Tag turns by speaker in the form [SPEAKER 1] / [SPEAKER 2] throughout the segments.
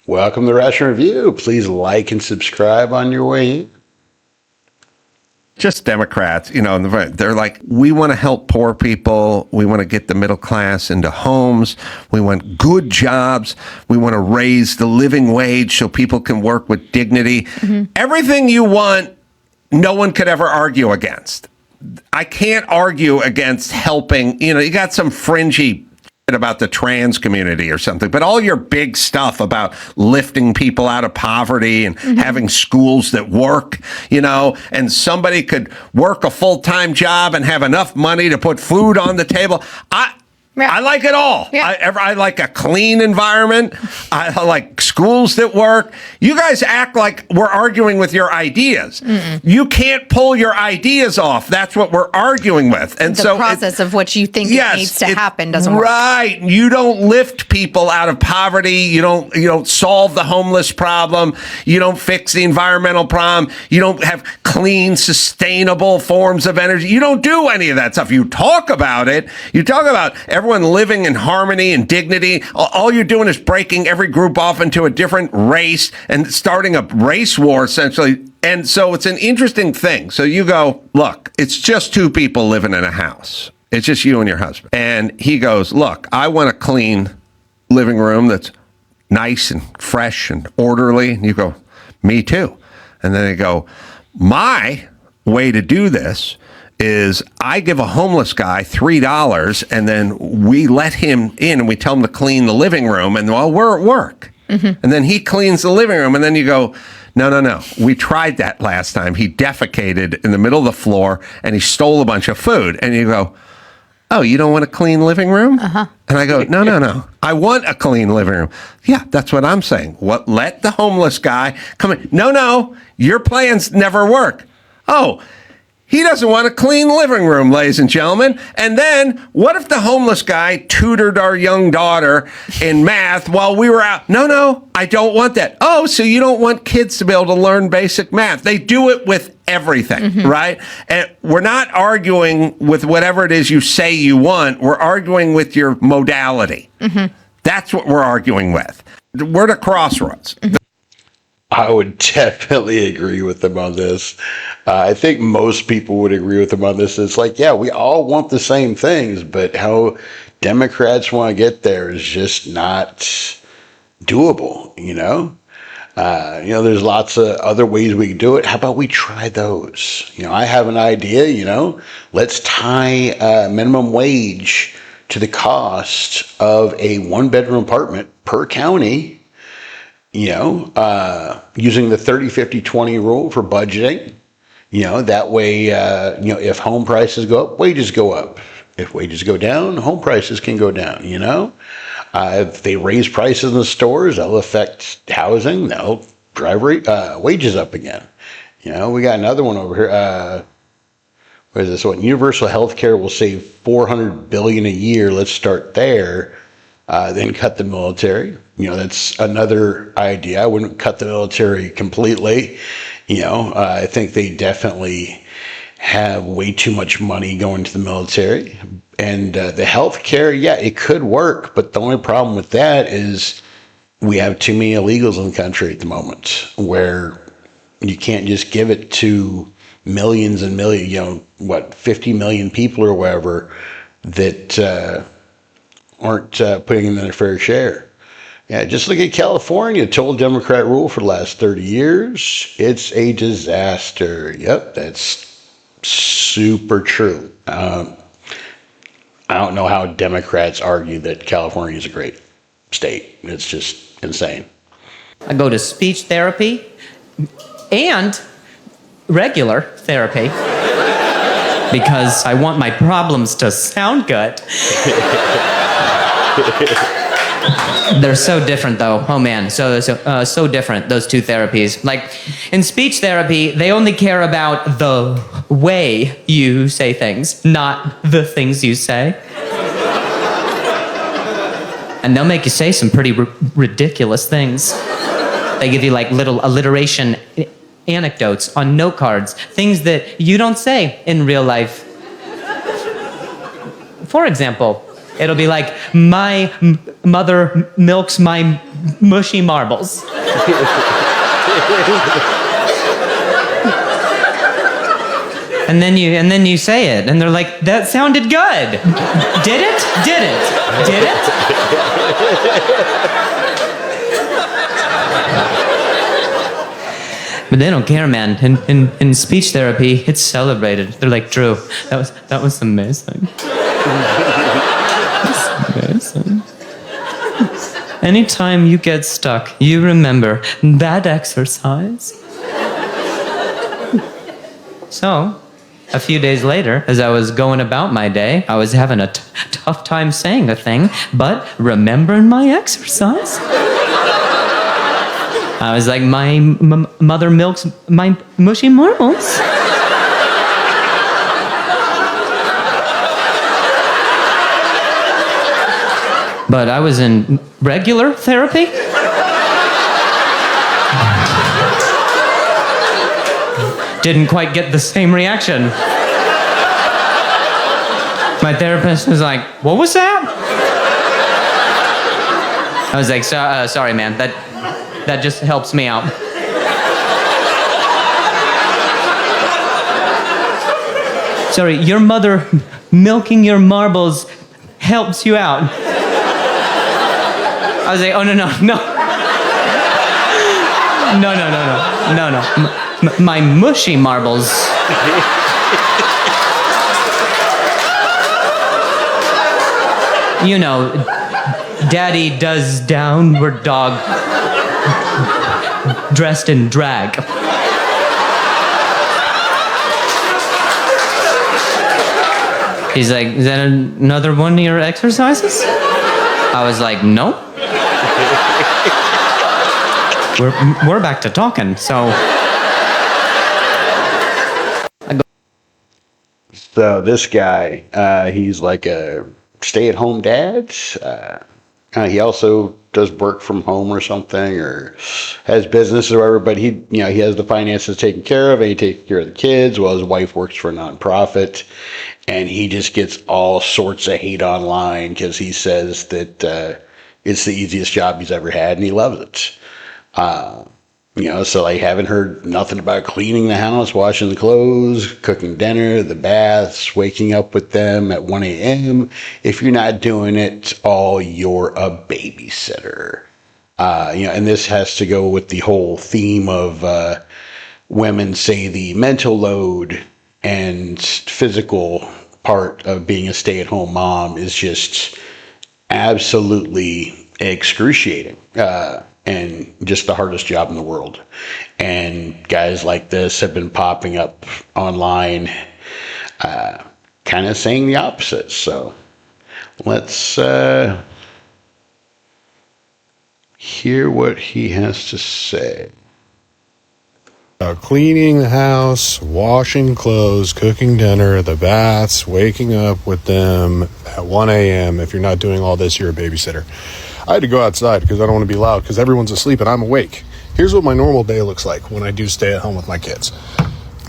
[SPEAKER 1] Welcome to Ration Review. Please like and subscribe on your way in.
[SPEAKER 2] Just Democrats, they're like, we want to help poor people. We want to get the middle class into homes. We want good jobs. We want to raise the living wage so people can work with dignity. Mm-hmm. Everything you want, no one could ever argue against. I can't argue against helping. You got some fringy about the trans community or something, but all your big stuff about lifting people out of poverty and having schools that work, and somebody could work a full-time job and have enough money to put food on the table. I like it all. Yeah. I like a clean environment. I like schools that work. You guys act like we're arguing with your ideas. Mm-mm. You can't pull your ideas off. That's what we're arguing with. And
[SPEAKER 3] the process of what you think needs to happen doesn't work.
[SPEAKER 2] Right. You don't lift people out of poverty. You don't solve the homeless problem. You don't fix the environmental problem. You don't have clean, sustainable forms of energy. You don't do any of that stuff. You talk about it. You talk about everyone living in harmony and dignity. All you're doing is breaking every group off into a different race and starting a race war, essentially. And so it's an interesting thing. So you go, look, it's just two people living in a house. It's just you and your husband. And he goes, look, I want a clean living room that's nice and fresh and orderly. And you go, me too. And then they go, my way to do this is I give a homeless guy $3 and then we let him in and we tell him to clean the living room, and while we're at work. Mm-hmm. And then he cleans the living room, and then you go, no. We tried that last time. He defecated in the middle of the floor and he stole a bunch of food. And you go, oh, you don't want a clean living room? Uh-huh. And I go, no. I want a clean living room. Yeah, that's what I'm saying. Let the homeless guy come in. No, your plans never work. Oh, he doesn't want a clean living room, ladies and gentlemen. And then what if the homeless guy tutored our young daughter in math while we were out? No, I don't want that. Oh, so you don't want kids to be able to learn basic math. They do it with everything, right? And we're not arguing with whatever it is you say you want. We're arguing with your modality. Mm-hmm. That's what we're arguing with. We're at a crossroads. Mm-hmm.
[SPEAKER 1] I would definitely agree with them on this. I think most people would agree with them on this. It's like, yeah, we all want the same things, but how Democrats want to get there is just not doable, there's lots of other ways we can do it. How about we try those? I have an idea, let's tie minimum wage to the cost of a one-bedroom apartment per county, using the 30-50-20 rule for budgeting. That way, if home prices go up, wages go up. If wages go down, home prices can go down, If they raise prices in the stores, that'll affect housing. That'll drive wages up again. We got another one over here. What is this one? Universal health care will save $400 billion a year. Let's start there. Then cut the military. That's another idea. I wouldn't cut the military completely. I think they definitely have way too much money going to the military. And the health care, yeah, it could work. But the only problem with that is we have too many illegals in the country at the moment, where you can't just give it to millions and millions, 50 million people or whatever that aren't putting in their fair share. Yeah, just look at California. Total Democrat rule for the last 30 years. It's a disaster. Yep, that's super true. I don't know how Democrats argue that California is a great state. It's just insane.
[SPEAKER 4] I go to speech therapy and regular therapy because I want my problems to sound good. They're so different, though. Oh man, so different, those two therapies. Like in speech therapy, they only care about the way you say things, not the things you say. And they'll make you say some pretty ridiculous things. They give you like little alliteration anecdotes on note cards, things that you don't say in real life. For example, it'll be like, my mother milks my mushy marbles. And then you say it, and they're like, that sounded good. Did it? Did it? Did it? But they don't care, man. In speech therapy, it's celebrated. They're like, Drew, that was amazing. That's amazing. Anytime you get stuck, you remember that exercise. So, a few days later, as I was going about my day, I was having a tough time saying a thing, but remembering my exercise. I was like, my mother milks my mushy marbles. But I was in regular therapy. Didn't quite get the same reaction. My therapist was like, what was that? I was like, sorry, man, that just helps me out. Sorry, your mother milking your marbles helps you out. I was like, oh, no. No. My mushy marbles. You know, Daddy does downward dog dressed in drag. He's like, is that another one of your exercises? I was like, no. We're back to talking, so.
[SPEAKER 1] So this guy, he's like a stay-at-home dad. He also does work from home or something, or has business or whatever. But he has the finances taken care of, and he takes care of the kids while his wife works for a nonprofit. And he just gets all sorts of hate online because he says that it's the easiest job he's ever had, and he loves it. So I haven't heard nothing about cleaning the house, washing the clothes, cooking dinner, the baths, waking up with them at 1 a.m. If you're not doing it all, you're a babysitter. And this has to go with the whole theme of women say the mental load and physical part of being a stay-at-home mom is just absolutely excruciating. And just the hardest job in the world. And guys like this have been popping up online, kind of saying the opposite. So let's hear what he has to say.
[SPEAKER 5] Cleaning the house, washing clothes, cooking dinner, the baths, waking up with them at 1 a.m. If you're not doing all this, you're a babysitter. I had to go outside because I don't want to be loud because everyone's asleep and I'm awake. Here's what my normal day looks like when I do stay at home with my kids.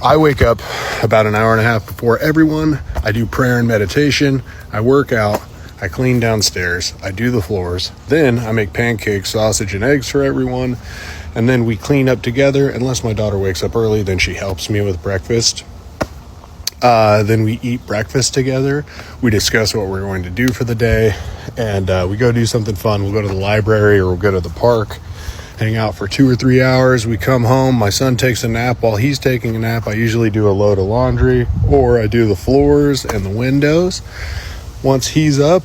[SPEAKER 5] I wake up about an hour and a half before everyone. I do prayer and meditation. I work out. I clean downstairs. I do the floors. Then I make pancakes, sausage, and eggs for everyone. And then we clean up together. Unless my daughter wakes up early, then she helps me with breakfast. Then we eat breakfast together. We discuss what we're going to do for the day. And we go do something fun. We'll go to the library or we'll go to the park, hang out for 2 or 3 hours. We come home. My son takes a nap. While he's taking a nap, I usually do a load of laundry or I do the floors and the windows. Once he's up,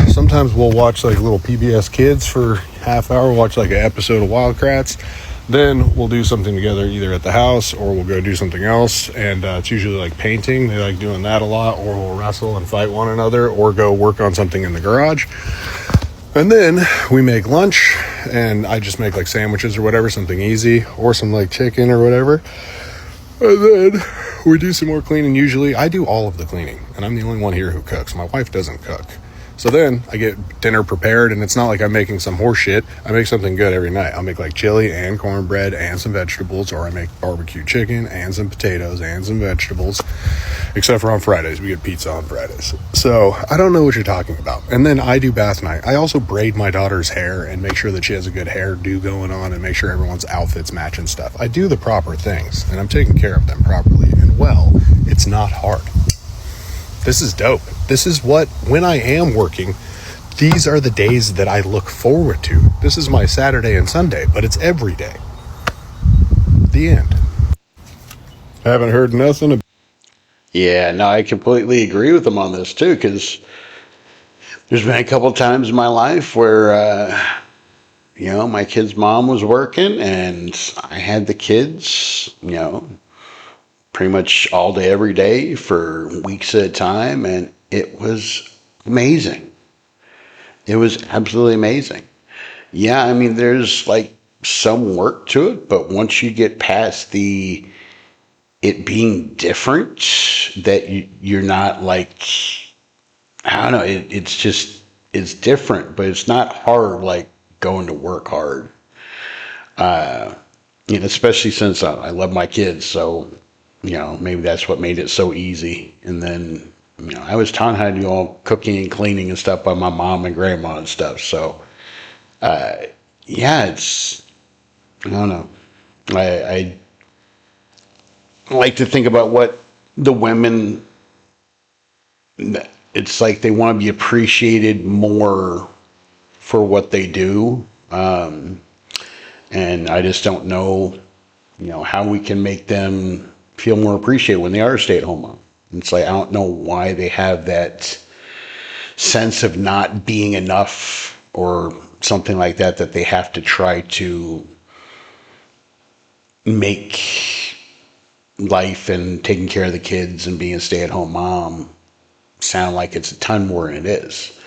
[SPEAKER 5] sometimes we'll watch like little PBS Kids for half hour, watch like an episode of Wildcrats. Then we'll do something together either at the house or we'll go do something else. And it's usually like painting. They like doing that a lot, or we'll wrestle and fight one another or go work on something in the garage. And then we make lunch and I just make like sandwiches or whatever, something easy, or some like chicken or whatever. And then we do some more cleaning. Usually I do all of the cleaning and I'm the only one here who cooks. My wife doesn't cook. So then I get dinner prepared, and it's not like I'm making some horse shit. I make something good every night. I'll make like chili and cornbread and some vegetables, or I make barbecue chicken and some potatoes and some vegetables, except for on Fridays. We get pizza on Fridays. So I don't know what you're talking about. And then I do bath night. I also braid my daughter's hair and make sure that she has a good hairdo going on and make sure everyone's outfits match and stuff. I do the proper things, and I'm taking care of them properly. And well, it's not hard. This is dope. This is what, when I am working, these are the days that I look forward to. This is my Saturday and Sunday, but it's every day. The end. Haven't heard nothing.
[SPEAKER 1] Yeah, no, I completely agree with them on this too, because there's been a couple of times in my life where, my kid's mom was working and I had the kids, pretty much all day, every day for weeks at a time, and it was amazing. It was absolutely amazing. Yeah, I mean, there's like some work to it, but once you get past it being different, that you're not like, I don't know, it's different, but it's not hard like going to work hard. Especially since I love my kids, so maybe that's what made it so easy. And then, I was taught how to do all cooking and cleaning and stuff by my mom and grandma and stuff. So, it's, I don't know. I like to think about what the women, it's like they want to be appreciated more for what they do. And I just don't know, how we can make them feel more appreciated when they are a stay-at-home mom. It's like, I don't know why they have that sense of not being enough or something like that they have to try to make life and taking care of the kids and being a stay-at-home mom sound like it's a ton more than it is.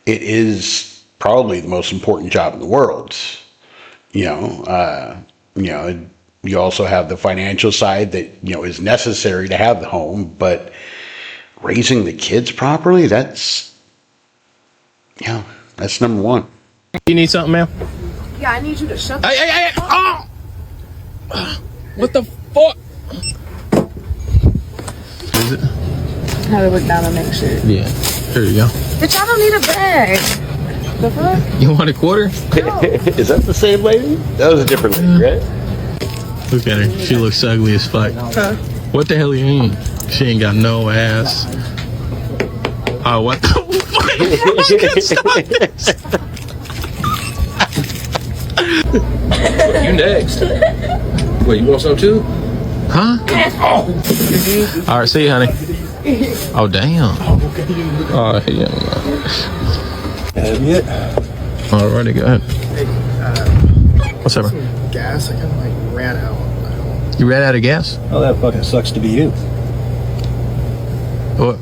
[SPEAKER 1] It is probably the most important job in the world. You also have the financial side that, is necessary to have the home, but raising the kids properly, that's number one.
[SPEAKER 6] You need something, ma'am?
[SPEAKER 7] Yeah, I need you to shut
[SPEAKER 6] Hey! Oh! What the fuck? Is it?
[SPEAKER 7] How to look down and make sure.
[SPEAKER 6] Yeah. Here you go.
[SPEAKER 7] Bitch, I don't need a bag. The fuck?
[SPEAKER 6] You want a quarter?
[SPEAKER 1] Is that the same lady? That was a different lady, right?
[SPEAKER 6] Look at her. She looks ugly as fuck.
[SPEAKER 7] Huh?
[SPEAKER 6] What the hell you mean? She ain't got no ass. Oh, what the fuck? You next. Wait, you want some too? Huh? Oh. All right, see you, honey. Oh, damn. Oh, yeah. Alrighty, go ahead. What's up, bro?
[SPEAKER 8] Gas, I kind of like ran out.
[SPEAKER 6] You ran out of gas?
[SPEAKER 8] Oh, that fucking sucks to be you.
[SPEAKER 6] What?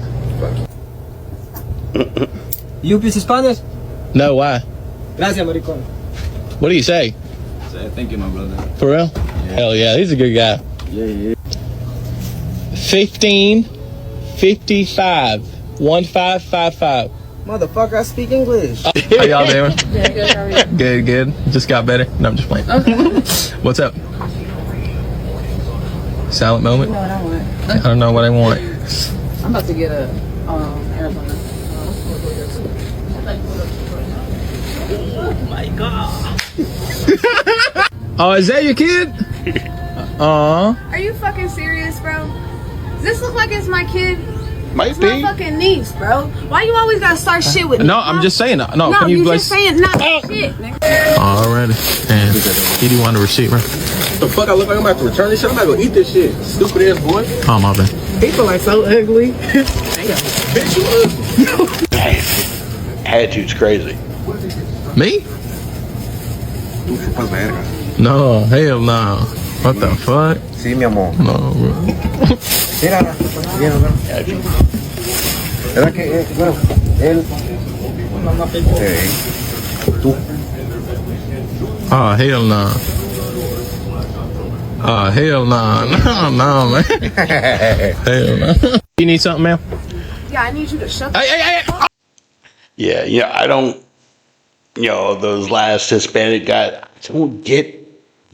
[SPEAKER 8] You piece Spanish?
[SPEAKER 6] No, why?
[SPEAKER 8] Gracias, maricón.
[SPEAKER 6] What do you say?
[SPEAKER 8] Say thank you, my brother.
[SPEAKER 6] For real? Yeah. Hell yeah, he's a good guy.
[SPEAKER 8] Yeah.
[SPEAKER 6] 1555 1555.
[SPEAKER 8] Motherfucker, I speak English.
[SPEAKER 6] How y'all doing?
[SPEAKER 7] Yeah, good, how are you?
[SPEAKER 6] Good. Just got better. No, I'm just playing.
[SPEAKER 7] Okay.
[SPEAKER 6] What's up? Silent moment?
[SPEAKER 7] You know what I want.
[SPEAKER 6] I don't know what I want.
[SPEAKER 7] I'm about to get a Arizona.
[SPEAKER 6] Oh, is that your kid?
[SPEAKER 7] Are you fucking serious, bro? Does this look like it's my kid?
[SPEAKER 1] Might
[SPEAKER 7] It's my fucking niece, bro. Why you always gotta start shit with me?
[SPEAKER 6] No, I'm just saying. No,
[SPEAKER 7] No,
[SPEAKER 6] can
[SPEAKER 7] you
[SPEAKER 6] you
[SPEAKER 7] just saying not shit, nigga.
[SPEAKER 6] Alrighty. And he do want a receipt, right?
[SPEAKER 8] The fuck, I look like I'm about to return this shit. I'm not gonna eat this shit. Stupid ass boy.
[SPEAKER 6] Oh, my bad.
[SPEAKER 8] People like so ugly. Bitch, you ugly.
[SPEAKER 1] Attitude's crazy.
[SPEAKER 6] Me? No, hell no. What the fuck?
[SPEAKER 8] Sí, mi amor.
[SPEAKER 6] No, bro.
[SPEAKER 8] Mira, ¿verdad que, bueno, él... Tú.
[SPEAKER 6] Oh, hell no. Oh, hell no. No, man. Hell no. You need something, ma'am?
[SPEAKER 7] Yeah, I need you to shut
[SPEAKER 6] Hey!
[SPEAKER 1] Yeah, I don't, those last Hispanic guys, I don't get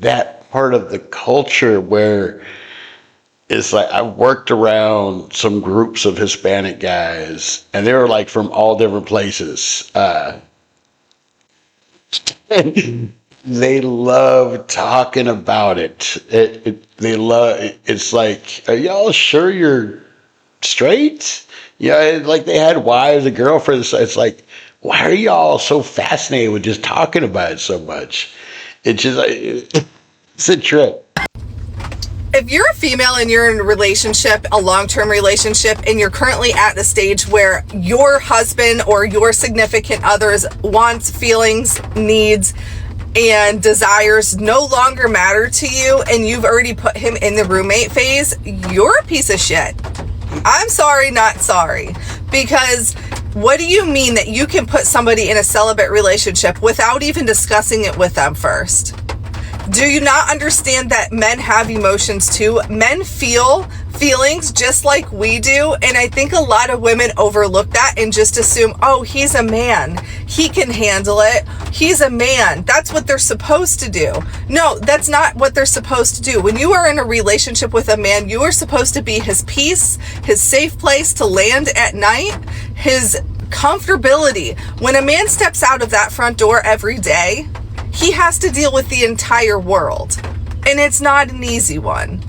[SPEAKER 1] that part of the culture where it's like I worked around some groups of Hispanic guys, and they were like from all different places. They love talking about it. They love. It's like, are y'all sure you're straight? Yeah, like they had wives and girlfriends. It's like, why are y'all so fascinated with just talking about it so much? It's just like, it's a trip.
[SPEAKER 9] If you're a female and you're in a relationship, a long-term relationship, and you're currently at the stage where your husband or your significant other's wants, feelings, needs, and desires no longer matter to you, and you've already put him in the roommate phase, you're a piece of shit. I'm sorry, not sorry. Because what do you mean that you can put somebody in a celibate relationship without even discussing it with them first? Do you not understand that men have emotions too? Men feel feelings just like we do. And I think a lot of women overlook that and just assume, oh, he's a man. He can handle it. He's a man. That's what they're supposed to do. No, that's not what they're supposed to do. When you are in a relationship with a man, you are supposed to be his peace, his safe place to land at night, his comfortability. When a man steps out of that front door every day, he has to deal with the entire world. And it's not an easy one.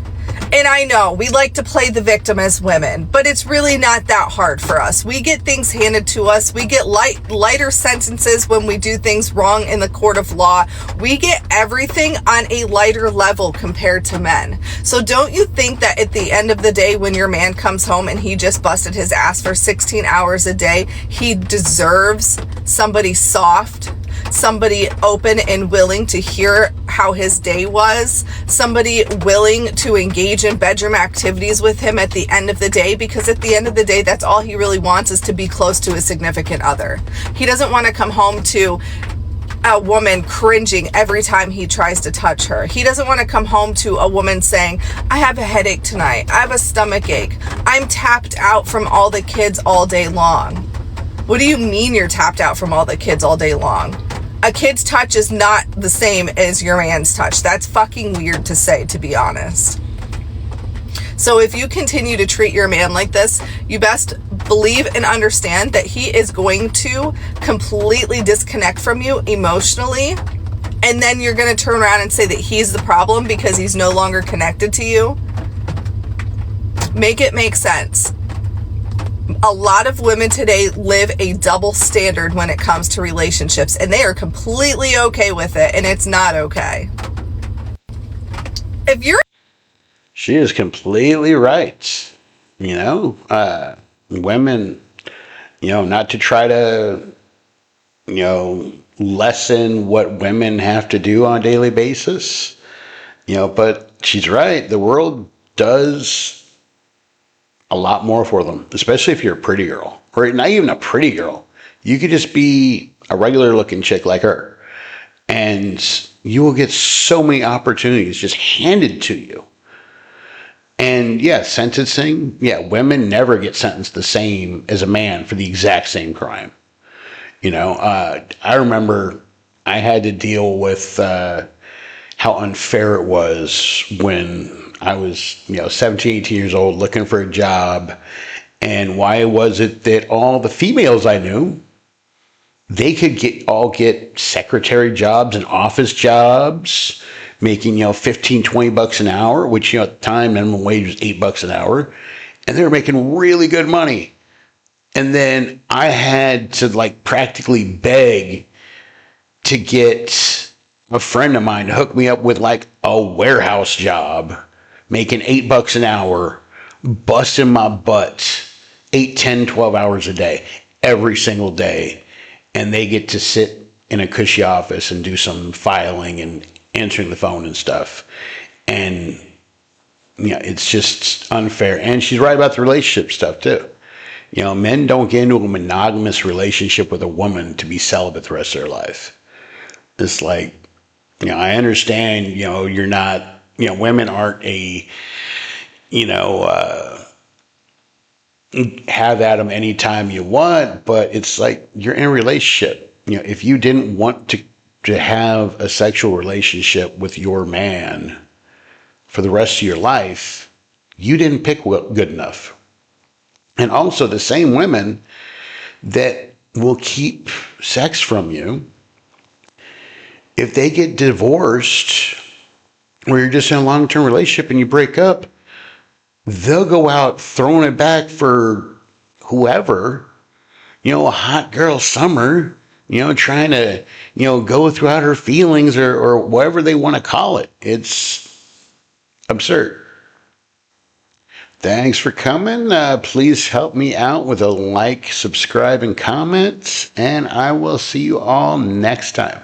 [SPEAKER 9] And I know we like to play the victim as women, but it's really not that hard for us. We get things handed to us. We get lighter sentences when we do things wrong in the court of law. We get everything on a lighter level compared to men. So don't you think that at the end of the day, when your man comes home and he just busted his ass for 16 hours a day, he deserves somebody soft, somebody open and willing to hear how his day was, somebody willing to engage in bedroom activities with him at the end of the day, because at the end of the day, that's all he really wants, is to be close to his significant other. He doesn't want to come home to a woman cringing every time he tries to touch her. He doesn't want to come home to a woman saying, I have a headache tonight, I have a stomach ache, I'm tapped out from all the kids all day long. What do you mean you're tapped out from all the kids all day long? A kid's touch is not the same as your man's touch. That's fucking weird to say, to be honest. So if you continue to treat your man like this, you best believe and understand that he is going to completely disconnect from you emotionally. And then you're going to turn around and say that he's the problem because he's no longer connected to you. Make it make sense. A lot of women today live a double standard when it comes to relationships, and they are completely okay with it, and it's not okay. If you're...
[SPEAKER 1] She is completely right. Women, not to try to, lessen what women have to do on a daily basis, but she's right. The world does a lot more for them, especially if you're a pretty girl, or not even a pretty girl. You could just be a regular looking chick like her, and you will get so many opportunities just handed to you. And yeah, sentencing, women never get sentenced the same as a man for the exact same crime. I remember I had to deal with how unfair it was when I was, 17, 18 years old looking for a job. And why was it that all the females I knew, they could get secretary jobs and office jobs, making, 15, 20 bucks an hour, which, at the time, minimum wage was $8 an hour. And they were making really good money. And then I had to practically beg to get a friend of mine to hook me up with a warehouse job, making $8 an hour, busting my butt 8, 10, 12 hours a day, every single day. And they get to sit in a cushy office and do some filing and answering the phone and stuff. And, it's just unfair. And she's right about the relationship stuff too. Men don't get into a monogamous relationship with a woman to be celibate the rest of their life. It's I understand, you're not, women aren't a have at them anytime you want, but it's like you're in a relationship. You know, if you didn't want to have a sexual relationship with your man for the rest of your life, you didn't pick good enough. And also the same women that will keep sex from you, if they get divorced or you're just in a long-term relationship and you break up, they'll go out throwing it back for whoever, you know, a hot girl summer, you know, trying to, you know, go throughout her feelings or whatever they want to call it. It's absurd. Thanks for coming. Please help me out with a like, subscribe, and comment, and I will see you all next time.